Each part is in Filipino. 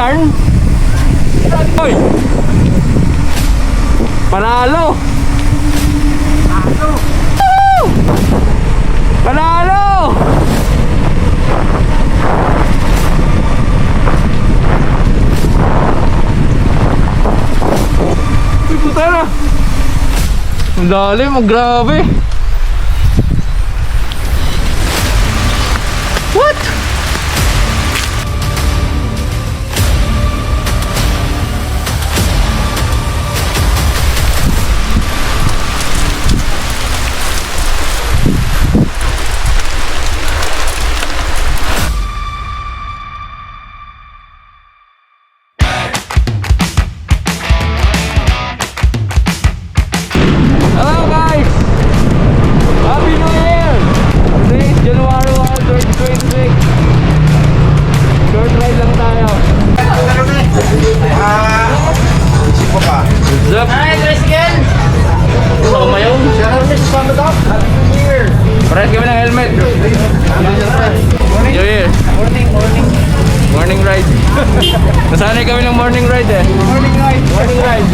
yarn? Hoy! Panalo! Woo! Panalo! Uy, puta na! Ang dali, grabe! What? Hello guys! Happy New Year! Today is January 1, 2026. Short ride lang tayo. Isip ko pa. What's up? Hi, Tricycle! Gusto ko mayaw? Happy New Year! Parehas kami ng helmet. New Year. Morning ride. Nasanay kami ng morning ride eh. Morning ride!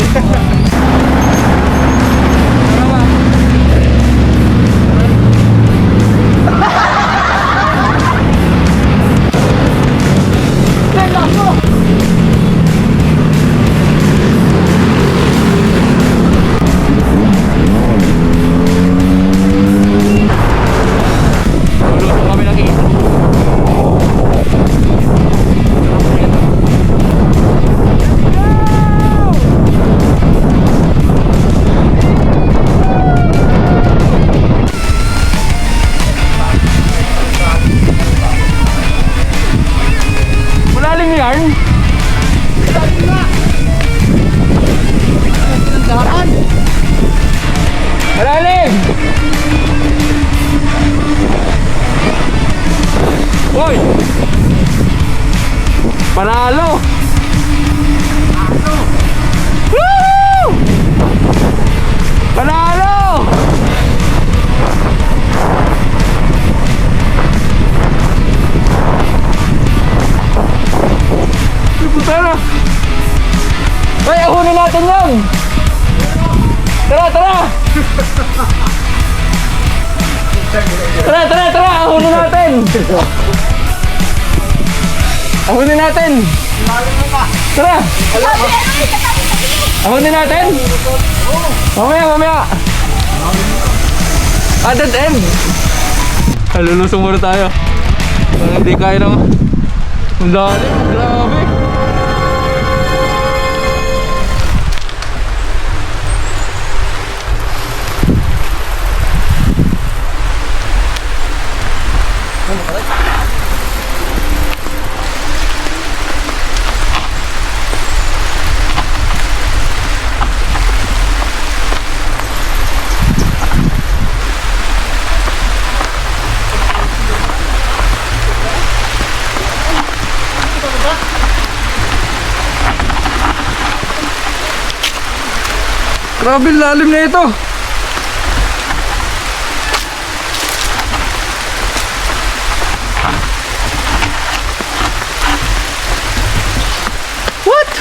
Luluto kami ng ito. Malalim yarn? Malalim! Hoy! Panalo! Woo! Panalo! Ay, puta na! Ay, ahunin natin yan! Tara, tara! Tara, tara, tara! Ahunin natin! Ahunin natin! Tara! Ahunin natin! Mamaya, mamaya! Dead end! Lulusong muna tayo. Hindi kaya naman. Ang dali, grabe! Grabe lalim na ito. What?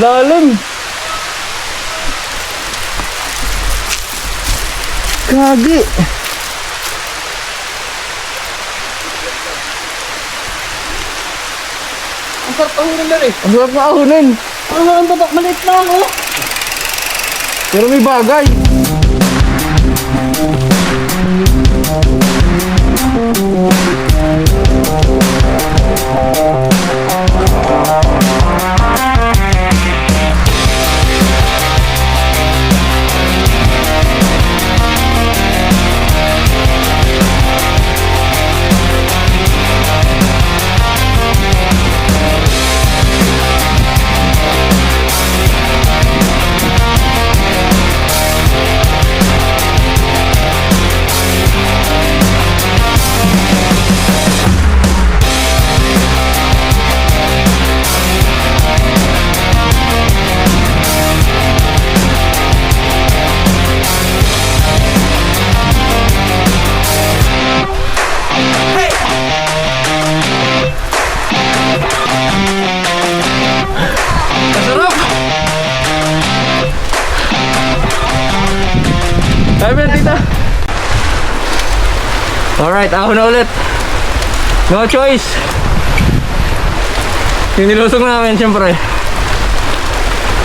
Lalim. Kagi. Ang sarap ahunin na rin. Ang sarap na ahunin. Ang babak maliit lang, oh. Pero may bagay. Alright, ako na ulit. No choice. Yung nilusok namin, syempre.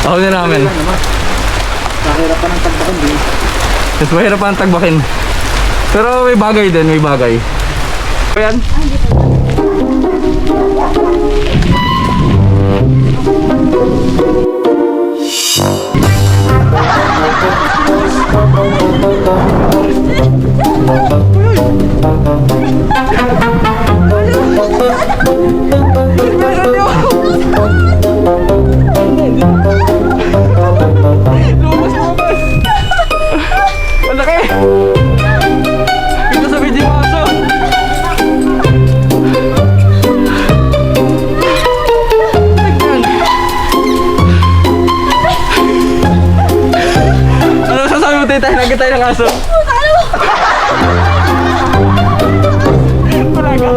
Ako na namin. Nakahirapan ng tagbakan din. Mas mahirap ang tagbakin. Pero may bagay din, may bagay. Ayan. Malaki! Ito sa video mo aso! Ano masasabi mo tayo? Nagkita tayo ng aso? Wala ka!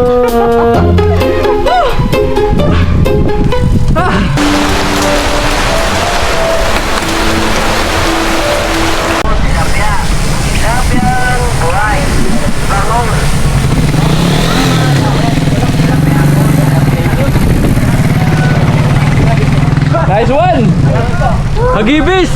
Nice one! Hagibis!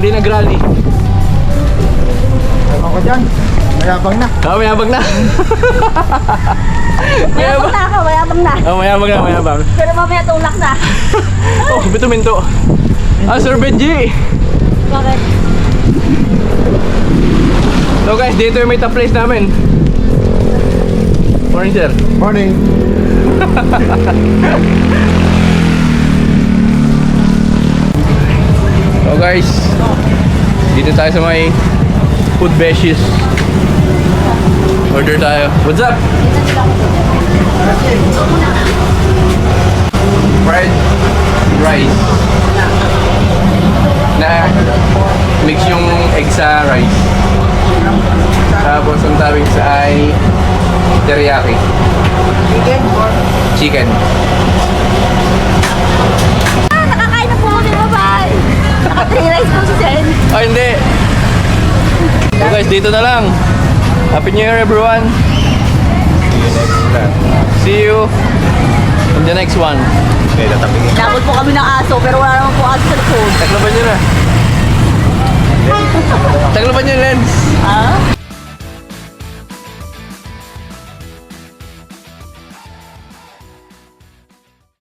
Hindi nag-rally. Ewan ko dyan. Mayabang na. Ah, mayabang na. Mayabang na ako, mayabang na. Oh, mayabang na, mayabang. Pero mamaya tulak na. Oh, bito-minto. Ah, Sir Benji. Bakit? So guys, dito yung may top place namin. Morning, sir. Morning. So guys, dito tayo sa may food beshes. Order tayo. What's up? Fried rice. Na mix yung egg sa rice. Tapos ang tawag sa ay teriyaki. Chicken. Nakakain na po kami, bye-bye. Naka-3 rice po si Sen. Oh, hindi. So guys, dito na lang. Happy New Year, everyone. See you in the next one. Okay, tatapigin. Nabot po kami ng aso, pero wala naman po aso sa likod. Taglaban nyo na. Taglaban nyo yung lens. Ah?